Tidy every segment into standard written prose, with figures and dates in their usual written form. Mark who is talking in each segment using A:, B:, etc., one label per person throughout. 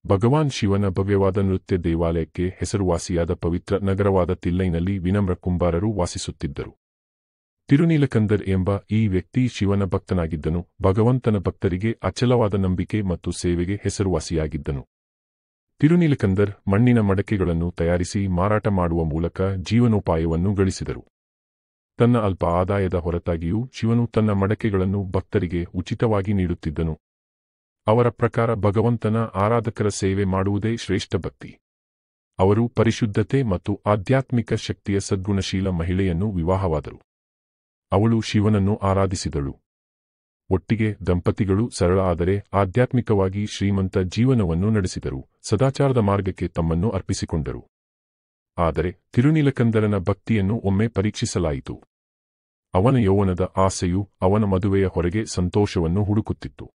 A: ಭಗವಾನ್ ಶಿವನ ಭವ್ಯವಾದ ನೃತ್ಯ ದೇವಾಲಯಕ್ಕೆ ಹೆಸರುವಾಸಿಯಾದ ಪವಿತ್ರ ನಗರವಾದ ತಿಲ್ಲೈನಲ್ಲಿ ವಿನಮ್ರ ಕುಂಬಾರರು ವಾಸಿಸುತ್ತಿದ್ದರು. ತಿರುನೀಲಕಂದರ್ ಎಂಬ ಈ ವ್ಯಕ್ತಿ ಶಿವನ ಭಕ್ತನಾಗಿದ್ದನು. ಭಗವಂತನ ಭಕ್ತರಿಗೆ ಅಚಲವಾದ ನಂಬಿಕೆ ಮತ್ತು ಸೇವೆಗೆ ಹೆಸರುವಾಸಿಯಾಗಿದ್ದನು. ತಿರುನೀಲಕಂದರ್ ಮಣ್ಣಿನ ಮಡಕೆಗಳನ್ನು ತಯಾರಿಸಿ ಮಾರಾಟ ಮಾಡುವ ಮೂಲಕ ಜೀವನೋಪಾಯವನ್ನು ಗಳಿಸಿದರು. ತನ್ನ ಅಲ್ಪ ಆದಾಯದ ಹೊರತಾಗಿಯೂ ಶಿವನು ತನ್ನ ಮಡಕೆಗಳನ್ನು ಭಕ್ತರಿಗೆ ಉಚಿತವಾಗಿ ನೀಡುತ್ತಿದ್ದನು. ಅವರ ಪ್ರಕಾರ ಭಗವಂತನ ಆರಾಧಕರ ಸೇವೆ ಮಾಡುವುದೇ ಶ್ರೇಷ್ಠ ಭಕ್ತಿ. ಅವರು ಪರಿಶುದ್ಧತೆ ಮತ್ತು ಆಧ್ಯಾತ್ಮಿಕ ಶಕ್ತಿಯ ಸದ್ಗುಣಶೀಲ ಮಹಿಳೆಯನ್ನು ವಿವಾಹವಾದರು. ಅವಳು ಶಿವನನ್ನು ಆರಾಧಿಸಿದಳು. ಒಟ್ಟಿಗೆ ದಂಪತಿಗಳು ಸರಳ ಆದರೆ ಆಧ್ಯಾತ್ಮಿಕವಾಗಿ ಶ್ರೀಮಂತ ಜೀವನವನ್ನು ನಡೆಸಿದರು. ಸದಾಚಾರದ ಮಾರ್ಗಕ್ಕೆ ತಮ್ಮನ್ನು ಅರ್ಪಿಸಿಕೊಂಡರು. ಆದರೆ ತಿರುನೀಲಕಂದರನ ಭಕ್ತಿಯನ್ನು ಒಮ್ಮೆ ಪರೀಕ್ಷಿಸಲಾಯಿತು. ಅವನ ಯೌವನದ ಆಸೆಯು ಅವನ ಮದುವೆಯ ಹೊರಗೆ ಸಂತೋಷವನ್ನು ಹುಡುಕುತ್ತಿತ್ತು.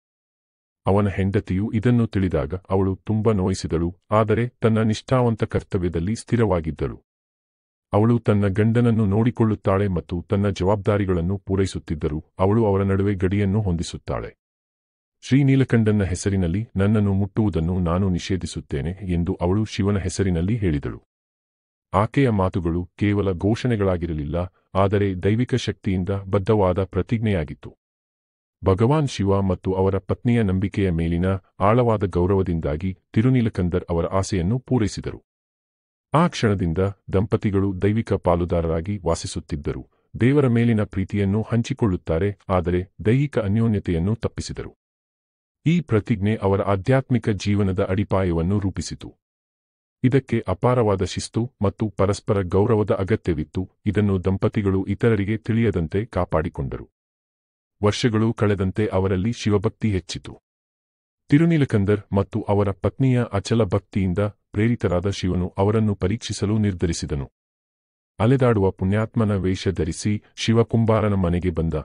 A: ಅವನ ಹೆಂಡತಿಯು ಇದನ್ನು ತಿಳಿದಾಗ ಅವಳು ತುಂಬಾ ನೋಯಿಸಿದಳು, ಆದರೆ ತನ್ನ ನಿಷ್ಠಾವಂತ ಕರ್ತವ್ಯದಲ್ಲಿ ಸ್ಥಿರವಾಗಿದ್ದಳು. ಅವಳು ತನ್ನ ಗಂಡನನ್ನು ನೋಡಿಕೊಳ್ಳುತ್ತಾಳೆ ಮತ್ತು ತನ್ನ ಜವಾಬ್ದಾರಿಗಳನ್ನು ಪೂರೈಸುತ್ತಿದ್ದರೂ ಅವಳು ಅವರ ನಡುವೆ ಗಡಿಯನ್ನು ಹೊಂದಿಸುತ್ತಾಳೆ. ಶ್ರೀನೀಲಕಂಠನ ಹೆಸರಿನಲ್ಲಿ ನನ್ನನ್ನು ಮುಟ್ಟುವುದನ್ನು ನಾನು ನಿಷೇಧಿಸುತ್ತೇನೆ ಎಂದು ಅವಳು ಶಿವನ ಹೆಸರಿನಲ್ಲಿ ಹೇಳಿದಳು. ಆಕೆಯ ಮಾತುಗಳು ಕೇವಲ ಘೋಷಣೆಗಳಾಗಿರಲಿಲ್ಲ, ಆದರೆ ದೈವಿಕ ಶಕ್ತಿಯಿಂದ ಬದ್ಧವಾದ ಪ್ರತಿಜ್ಞೆಯಾಗಿತ್ತು. ಭಗವಾನ್ ಶಿವ ಮತ್ತು ಅವರ ಪತ್ನಿಯ ನಂಬಿಕೆಯ ಮೇಲಿನ ಆಳವಾದ ಗೌರವದಿಂದಾಗಿ ತಿರುನೀಲಕಂದರ್ ಅವರ ಆಸೆಯನ್ನು ಪೂರೈಸಿದರು. ಆ ಕ್ಷಣದಿಂದ ದಂಪತಿಗಳು ದೈವಿಕ ಪಾಲುದಾರರಾಗಿ ವಾಸಿಸುತ್ತಿದ್ದರು. ದೇವರ ಮೇಲಿನ ಪ್ರೀತಿಯನ್ನು ಹಂಚಿಕೊಳ್ಳುತ್ತಾರೆ, ಆದರೆ ದೈಹಿಕ ಅನ್ಯೋನ್ಯತೆಯನ್ನು ತಪ್ಪಿಸಿದರು. ಈ ಪ್ರತಿಜ್ಞೆ ಅವರ ಆಧ್ಯಾತ್ಮಿಕ ಜೀವನದ ಅಡಿಪಾಯವನ್ನು ರೂಪಿಸಿತು. ಇದಕ್ಕೆ ಅಪಾರವಾದ ಶಿಸ್ತು ಮತ್ತು ಪರಸ್ಪರ ಗೌರವದ ಅಗತ್ಯವಿತ್ತು. ಇದನ್ನು ದಂಪತಿಗಳು ಇತರರಿಗೆ ತಿಳಿಯದಂತೆ ಕಾಪಾಡಿಕೊಂಡರು. ವರ್ಷಗಳು ಕಳೆದಂತೆ ಅವರಲ್ಲಿ ಶಿವಭಕ್ತಿ ಹೆಚ್ಚಿತು. ತಿರುನೀಲಕಂದರ್ ಮತ್ತು ಅವರ ಪತ್ನಿಯ ಅಚಲ ಭಕ್ತಿಯಿಂದ ಪ್ರೇರಿತರಾದ ಶಿವನು ಅವರನ್ನು ಪರೀಕ್ಷಿಸಲು ನಿರ್ಧರಿಸಿದನು. ಅಲೆದಾಡುವ ಪುಣ್ಯಾತ್ಮನ ವೇಷ ಧರಿಸಿ ಶಿವಕುಂಬಾರನ ಮನೆಗೆ ಬಂದ.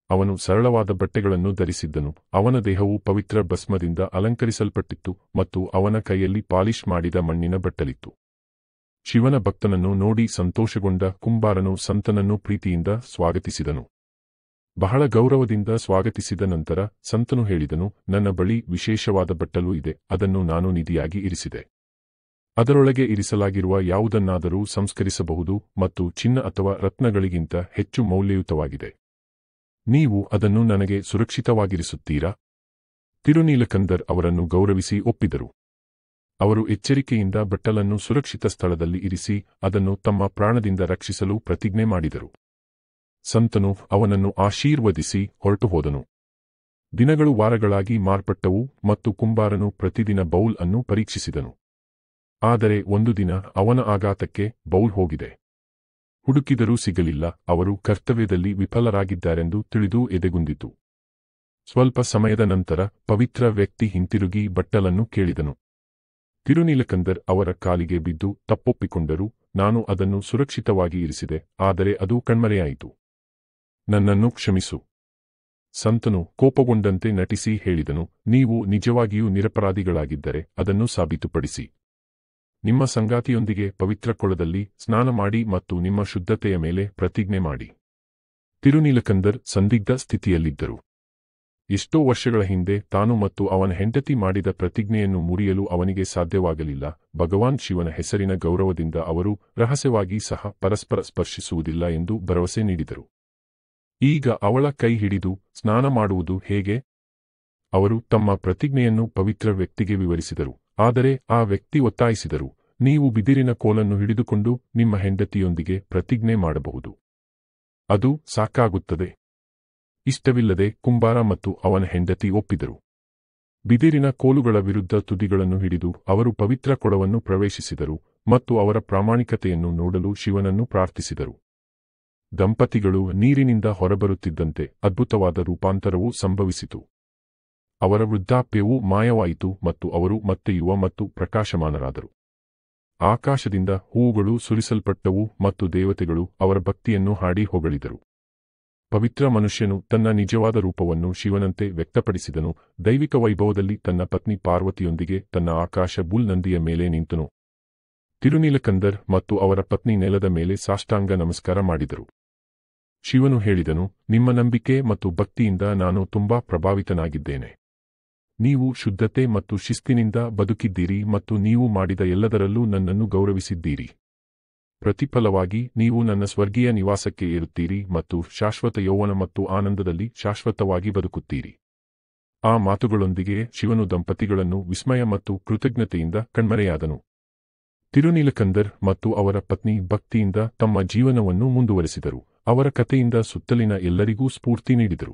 A: ಅವನು ಸರಳವಾದ ಬಟ್ಟೆಗಳನ್ನು ಧರಿಸಿದ್ದನು. ಅವನ ದೇಹವು ಪವಿತ್ರ ಭಸ್ಮದಿಂದ ಅಲಂಕರಿಸಲ್ಪಟ್ಟಿತ್ತು ಮತ್ತು ಅವನ ಕೈಯಲ್ಲಿ ಪಾಲಿಶ್ ಮಾಡಿದ ಮಣ್ಣಿನ ಬಟ್ಟಲಿತ್ತು. ಶಿವನ ಭಕ್ತನನ್ನು ನೋಡಿ ಸಂತೋಷಗೊಂಡ ಕುಂಬಾರನು ಸಂತನನ್ನು ಪ್ರೀತಿಯಿಂದ ಸ್ವಾಗತಿಸಿದನು. ಬಹಳ ಗೌರವದಿಂದ ಸ್ವಾಗತಿಸಿದ ನಂತರ ಸಂತನು ಹೇಳಿದನು, ನನ್ನ ಬಳಿ ವಿಶೇಷವಾದ ಬಟ್ಟಲು ಇದೆ, ಅದನ್ನು ನಾನು ನಿಧಿಯಾಗಿ ಇರಿಸಿದೆ. ಅದರೊಳಗೆ ಇರಿಸಲಾಗಿರುವ ಯಾವುದನ್ನಾದರೂ ಸಂಸ್ಕರಿಸಬಹುದು ಮತ್ತು ಚಿನ್ನ ಅಥವಾ ರತ್ನಗಳಿಗಿಂತ ಹೆಚ್ಚು ಮೌಲ್ಯಯುತವಾಗಿದೆ. ನೀವು ಅದನ್ನು ನನಗೆ ಸುರಕ್ಷಿತವಾಗಿರಿಸುತ್ತೀರಾ? ತಿರುನೀಲಕಂದರ್ ಅವರನ್ನು ಗೌರವಿಸಿ ಒಪ್ಪಿದರು. ಅವರು ಎಚ್ಚರಿಕೆಯಿಂದ ಬಟ್ಟಲನ್ನು ಸುರಕ್ಷಿತ ಸ್ಥಳದಲ್ಲಿ ಇರಿಸಿ ಅದನ್ನು ತಮ್ಮ ಪ್ರಾಣದಿಂದ ರಕ್ಷಿಸಲು ಪ್ರತಿಜ್ಞೆ ಮಾಡಿದರು. ಸಂತನು ಅವನನ್ನು ಆಶೀರ್ವದಿಸಿ ಹೊರಟು ಹೋದನು. ದಿನಗಳು ವಾರಗಳಾಗಿ ಮಾರ್ಪಟ್ಟವು ಮತ್ತು ಕುಂಬಾರನು ಪ್ರತಿದಿನ ಬೌಲ್ ಅನ್ನು ಪರೀಕ್ಷಿಸಿದನು. ಆದರೆ ಒಂದು ದಿನ ಅವನ ಆಘಾತಕ್ಕೆ ಬೌಲ್ ಹೋಗಿದೆ. ಹುಡುಕಿದರೂ ಸಿಗಲಿಲ್ಲ. ಅವರು ಕರ್ತವ್ಯದಲ್ಲಿ ವಿಫಲರಾಗಿದ್ದಾರೆಂದು ತಿಳಿದು ಎದೆಗುಂದಿತು. ಸ್ವಲ್ಪ ಸಮಯದ ನಂತರ ಪವಿತ್ರ ವ್ಯಕ್ತಿ ಹಿಂತಿರುಗಿ ಬಟ್ಟಲನ್ನು ಕೇಳಿದನು. ತಿರುನೀಲಕಂದರ್ ಅವರ ಕಾಲಿಗೆ ಬಿದ್ದು ತಪ್ಪೊಪ್ಪಿಕೊಂಡರು. ನಾನು ಅದನ್ನು ಸುರಕ್ಷಿತವಾಗಿ ಇರಿಸಿದೆ, ಆದರೆ ಅದು ಕಣ್ಮರೆಯಾಯಿತು. ನನ್ನನ್ನು ಕ್ಷಮಿಸು. ಸಂತನು ಕೋಪಗೊಂಡಂತೆ ನಟಿಸಿ ಹೇಳಿದನು, ನೀವು ನಿಜವಾಗಿಯೂ ನಿರಪರಾಧಿಗಳಾಗಿದ್ದರೆ ಅದನ್ನು ಸಾಬೀತುಪಡಿಸಿ. ನಿಮ್ಮ ಸಂಗಾತಿಯೊಂದಿಗೆ ಪವಿತ್ರ ಕೊಳದಲ್ಲಿ ಸ್ನಾನ ಮಾಡಿ ಮತ್ತು ನಿಮ್ಮ ಶುದ್ಧತೆಯ ಮೇಲೆ ಪ್ರತಿಜ್ಞೆ ಮಾಡಿ. ತಿರುನೀಲಕಂದರ್ ಸಂದಿಗ್ಧ ಸ್ಥಿತಿಯಲ್ಲಿದ್ದರು. ಎಷ್ಟೋ ವರ್ಷಗಳ ಹಿಂದೆ ತಾನು ಮತ್ತು ಅವನ ಹೆಂಡತಿ ಮಾಡಿದ ಪ್ರತಿಜ್ಞೆಯನ್ನು ಮುರಿಯಲು ಅವನಿಗೆ ಸಾಧ್ಯವಾಗಲಿಲ್ಲ. ಭಗವಾನ್ ಶಿವನ ಹೆಸರಿನ ಗೌರವದಿಂದ ಅವರು ರಹಸ್ಯವಾಗಿ ಸಹ ಪರಸ್ಪರ ಸ್ಪರ್ಶಿಸುವುದಿಲ್ಲ ಎಂದು ಭರವಸೆ ನೀಡಿದರು. ಈಗ ಅವಳ ಕೈ ಹಿಡಿದು ಸ್ನಾನ ಮಾಡುವುದು ಹೇಗೆ? ಅವರು ತಮ್ಮ ಪ್ರತಿಜ್ಞೆಯನ್ನು ಪವಿತ್ರ ವ್ಯಕ್ತಿಗೆ ವಿವರಿಸಿದರು. ಆದರೆ ಆ ವ್ಯಕ್ತಿ ಒತ್ತಾಯಿಸಿದರು, ನೀವು ಬಿದಿರಿನ ಕೋಲನ್ನು ಹಿಡಿದುಕೊಂಡು ನಿಮ್ಮ ಹೆಂಡತಿಯೊಂದಿಗೆ ಪ್ರತಿಜ್ಞೆ ಮಾಡಬಹುದು. ಅದು ಸಾಕಾಗುತ್ತದೆ. ಇಷ್ಟವಿಲ್ಲದೆ ಕುಂಬಾರ ಮತ್ತು ಅವನ ಹೆಂಡತಿ ಒಪ್ಪಿದರು. ಬಿದಿರಿನ ಕೋಲುಗಳ ವಿರುದ್ಧ ತುದಿಗಳನ್ನು ಹಿಡಿದು ಅವರು ಪವಿತ್ರ ಕೊಳವನ್ನು ಪ್ರವೇಶಿಸಿದರು ಮತ್ತು ಅವರ ಪ್ರಾಮಾಣಿಕತೆಯನ್ನು ನೋಡಲು ಶಿವನನ್ನು ಪ್ರಾರ್ಥಿಸಿದರು. ದಂಪತಿಗಳು ನೀರಿನಿಂದ ಹೊರಬರುತ್ತಿದ್ದಂತೆ ಅದ್ಭುತವಾದ ರೂಪಾಂತರವು ಸಂಭವಿಸಿತು. ಅವರ ವೃದ್ಧಾಪ್ಯವು ಮಾಯವಾಯಿತು ಮತ್ತು ಅವರು ಮತ್ತೆ ಯುವ ಮತ್ತು ಪ್ರಕಾಶಮಾನರಾದರು. ಆಕಾಶದಿಂದ ಹೂವುಗಳು ಸುರಿಸಲ್ಪಟ್ಟವು ಮತ್ತು ದೇವತೆಗಳು ಅವರ ಭಕ್ತಿಯನ್ನು ಹಾಡಿ ಹೊಗಳಿದರು. ಪವಿತ್ರ ಮನುಷ್ಯನು ತನ್ನ ನಿಜವಾದ ರೂಪವನ್ನು ಶಿವನಂತೆ ವ್ಯಕ್ತಪಡಿಸಿದನು. ದೈವಿಕ ವೈಭವದಲ್ಲಿ ತನ್ನ ಪತ್ನಿ ಪಾರ್ವತಿಯೊಂದಿಗೆ ತನ್ನ ಆಕಾಶ ಬುಲ್ ನಂದಿಯ ಮೇಲೆ ನಿಂತನು. ತಿರುನೀಲಕಂದರ್ ಮತ್ತು ಅವರ ಪತ್ನಿ ನೆಲದ ಮೇಲೆ ಸಾಷ್ಟಾಂಗ ನಮಸ್ಕಾರ ಮಾಡಿದರು. ಶಿವನು ಹೇಳಿದನು, ನಿಮ್ಮ ನಂಬಿಕೆ ಮತ್ತು ಭಕ್ತಿಯಿಂದ ನಾನು ತುಂಬಾ ಪ್ರಭಾವಿತನಾಗಿದ್ದೇನೆ. ನೀವು ಶುದ್ಧತೆ ಮತ್ತು ಶಿಸ್ತಿನಿಂದ ಬದುಕಿದ್ದೀರಿ ಮತ್ತು ನೀವು ಮಾಡಿದ ಎಲ್ಲದರಲ್ಲೂ ನನ್ನನ್ನು ಗೌರವಿಸಿದ್ದೀರಿ. ಪ್ರತಿಫಲವಾಗಿ ನೀವು ನನ್ನ ಸ್ವರ್ಗೀಯ ನಿವಾಸಕ್ಕೆ ಏರುತ್ತೀರಿ ಮತ್ತು ಶಾಶ್ವತ ಯೌವನ ಮತ್ತು ಆನಂದದಲ್ಲಿ ಶಾಶ್ವತವಾಗಿ ಬದುಕುತ್ತೀರಿ. ಆ ಮಾತುಗಳೊಂದಿಗೆ ಶಿವನು ದಂಪತಿಗಳನ್ನು ವಿಸ್ಮಯ ಮತ್ತು ಕೃತಜ್ಞತೆಯಿಂದ ಕಣ್ಮರೆಯಾದನು. ತಿರುನೀಲಕಂದರ್ ಮತ್ತು ಅವರ ಪತ್ನಿ ಭಕ್ತಿಯಿಂದ ತಮ್ಮ ಜೀವನವನ್ನು ಮುಂದುವರೆಸಿದರು. ಅವರ ಕಥೆಯಿಂದ ಸುತ್ತಲಿನ ಎಲ್ಲರಿಗೂ ಸ್ಫೂರ್ತಿ ನೀಡಿದರು.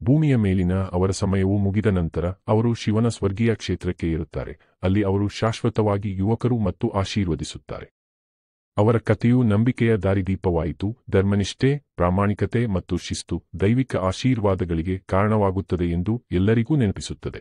A: ಭೂಮಿಯ ಮೇಲಿನ ಅವರ ಸಮಯವು ಮುಗಿದ ನಂತರ ಅವರು ಶಿವನ ಸ್ವರ್ಗೀಯ ಕ್ಷೇತ್ರಕ್ಕೆ ಏರುತ್ತಾರೆ. ಅಲ್ಲಿ ಅವರು ಶಾಶ್ವತವಾಗಿ ಯುವಕರು ಮತ್ತು ಆಶೀರ್ವದಿಸುತ್ತಾರೆ. ಅವರ ಕಥೆಯು ನಂಬಿಕೆಯ ದಾರಿದೀಪವಾಯಿತು. ಧರ್ಮನಿಷ್ಠೆ, ಪ್ರಾಮಾಣಿಕತೆ ಮತ್ತು ಶಿಸ್ತು ದೈವಿಕ ಆಶೀರ್ವಾದಗಳಿಗೆ ಕಾರಣವಾಗುತ್ತದೆ ಎಂದು ಎಲ್ಲರಿಗೂ ನೆನಪಿಸುತ್ತದೆ.